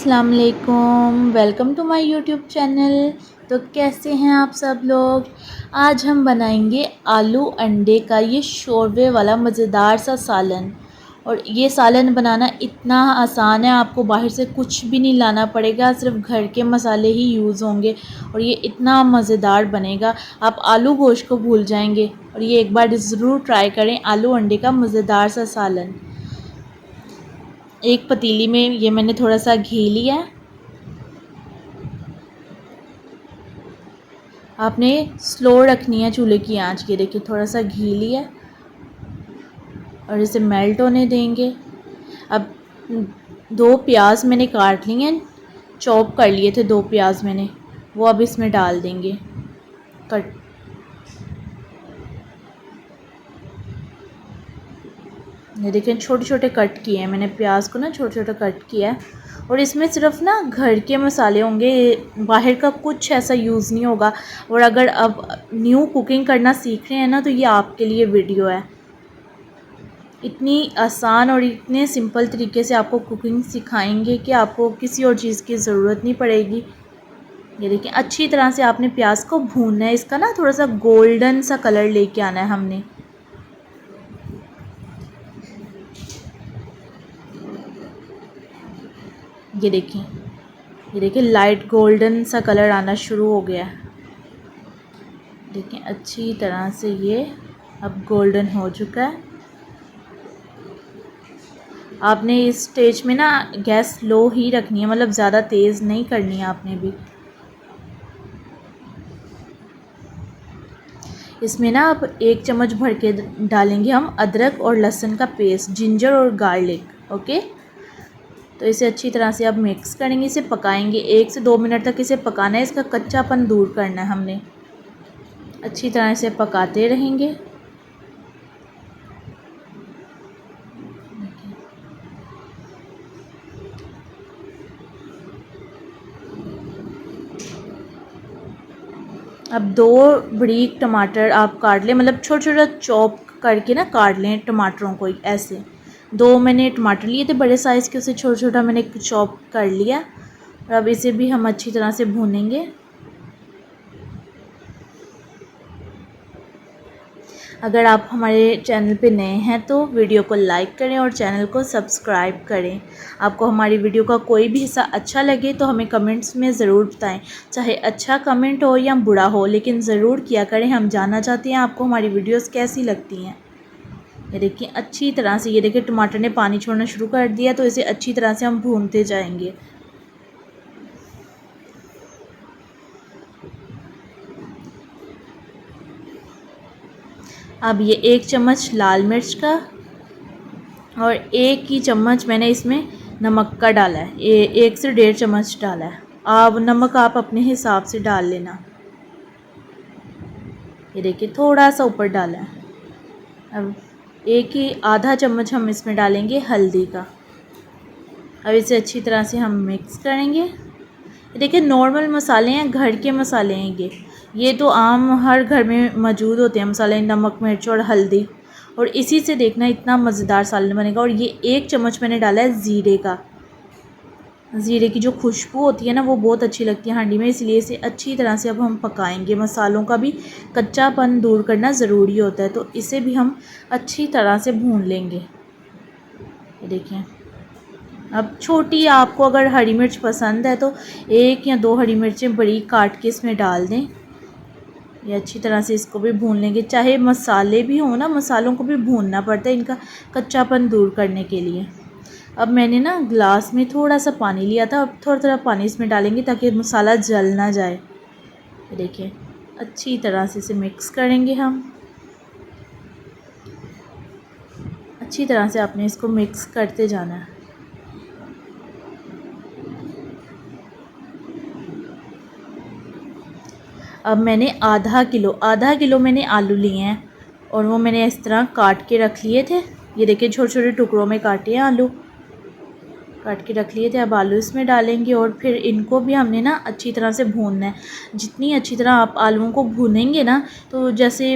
अस्सलाम वालेकुम, welcome to my YouTube channel. तो कैसे हैं आप सब लोग। आज हम बनाएंगे आलू अंडे का ये शोरबे वाला मज़ेदार सा सालन। और ये सालन बनाना इतना आसान है, आपको बाहर से कुछ भी नहीं लाना पड़ेगा, सिर्फ घर के मसाले ही यूज़ होंगे और ये इतना मज़ेदार बनेगा आप आलू गोश्त को भूल जाएंगे। और ये एक बार ज़रूर ट्राई करें आलू अंडे का मज़ेदार सा सालन। एक पतीली में ये मैंने थोड़ा सा घी लिया है। आपने स्लो रखनी है चूल्हे की आंच के। देखिए थोड़ा सा घी लिया और इसे मेल्ट होने देंगे। अब 2 प्याज मैंने काट लिए हैं, चॉप कर लिए थे 2 प्याज मैंने, वो अब इसमें डाल देंगे कट। ये देखिए छोटे छोटे कट किए हैं मैंने, प्याज को ना छोटे छोटे कट किया है। और इसमें सिर्फ ना घर के मसाले होंगे, बाहर का कुछ ऐसा यूज़ नहीं होगा। और अगर अब न्यू कुकिंग करना सीख रहे हैं ना, तो ये आपके लिए वीडियो है। इतनी आसान और इतने सिंपल तरीके से आपको कुकिंग सिखाएंगे कि आपको किसी और चीज़ की ज़रूरत नहीं पड़ेगी। ये देखिए अच्छी तरह से आपने प्याज को भूनना है, इसका ना थोड़ा सा गोल्डन सा कलर लेके आना है हमने। ये देखिए लाइट गोल्डन सा कलर आना शुरू हो गया है। देखिए अच्छी तरह से ये अब गोल्डन हो चुका है। आपने इस स्टेज में ना गैस लो ही रखनी है, मतलब ज़्यादा तेज़ नहीं करनी है आपने भी। इसमें ना अब 1 चम्मच भर के डालेंगे हम अदरक और लहसुन का पेस्ट, जिंजर और गार्लिक। ओके, तो इसे अच्छी तरह से अब मिक्स करेंगे, इसे पकाएंगे 1 से 2 मिनट तक इसे पकाना है, इसका कच्चापन दूर करना है हमने। अच्छी तरह से पकाते रहेंगे। अब 2 बरीक टमाटर आप काट लें, मतलब छोटा छोटा चॉप करके ना काट लें टमाटरों को। ऐसे 2 मैंने टमाटर लिए थे बड़े साइज़ के, उसे छोटा छोटा मैंने चॉप कर लिया। और अब इसे भी हम अच्छी तरह से भूनेंगे। अगर आप हमारे चैनल पे नए हैं तो वीडियो को लाइक करें और चैनल को सब्सक्राइब करें। आपको हमारी वीडियो का कोई भी हिस्सा अच्छा लगे तो हमें कमेंट्स में ज़रूर बताएं, चाहे अच्छा कमेंट हो या बुरा हो, लेकिन ज़रूर किया करें, हम जानना चाहते हैं आपको हमारी वीडियोस कैसी लगती हैं। ये देखिए अच्छी तरह से, ये देखिए टमाटर ने पानी छोड़ना शुरू कर दिया, तो इसे अच्छी तरह से हम भूनते जाएंगे। अब ये 1 चम्मच लाल मिर्च का और 1 ही चम्मच मैंने इसमें नमक का डाला है। 1 से 1.5 चम्मच डाला है। आप नमक आप अपने हिसाब से डाल लेना। ये देखिए थोड़ा सा ऊपर डाला है। अब 1 ही आधा चम्मच हम इसमें डालेंगे हल्दी का। अब इसे अच्छी तरह से हम मिक्स करेंगे। ये देखिए नॉर्मल मसाले हैं, घर के मसाले हैं ये तो आम हर घर में मौजूद होते हैं मसाले, नमक मिर्च और हल्दी। और इसी से देखना इतना मज़ेदार सालन बनेगा। और ये 1 चम्मच मैंने डाला है ज़ीरे का। ज़ीरे की जो खुशबू होती है ना, वो बहुत अच्छी लगती है हांडी में, इसलिए इसे अच्छी तरह से अब हम पकाएंगे। मसालों का भी कच्चापन दूर करना ज़रूरी होता है, तो इसे भी हम अच्छी तरह से भून लेंगे। ये देखिए अब छोटी, आपको अगर हरी मिर्च पसंद है तो 1 या 2 हरी मिर्चें बड़ी काट के इसमें डाल दें। ये अच्छी तरह से इसको भी भून लेंगे। चाहे मसाले भी हों ना, मसालों को भी भूनना पड़ता है इनका कच्चापन दूर करने के लिए। अब मैंने ना ग्लास में थोड़ा सा पानी लिया था, अब थोड़ा थोड़ा पानी इसमें डालेंगे ताकि मसाला जल ना जाए। देखिए अच्छी तरह से इसे मिक्स करेंगे हम। अच्छी तरह से आपने इसको मिक्स करते जाना है। अब मैंने आधा किलो मैंने आलू लिए हैं और वो मैंने इस तरह काट के रख लिए थे। ये देखिए छोटे छोटे टुकड़ों में काटे हैं आलू, काट के रख लिए थे। अब आलू इसमें डालेंगे और फिर इनको भी हमने ना अच्छी तरह से भूनना है। जितनी अच्छी तरह आप आलूओं को भूनेंगे ना, तो जैसे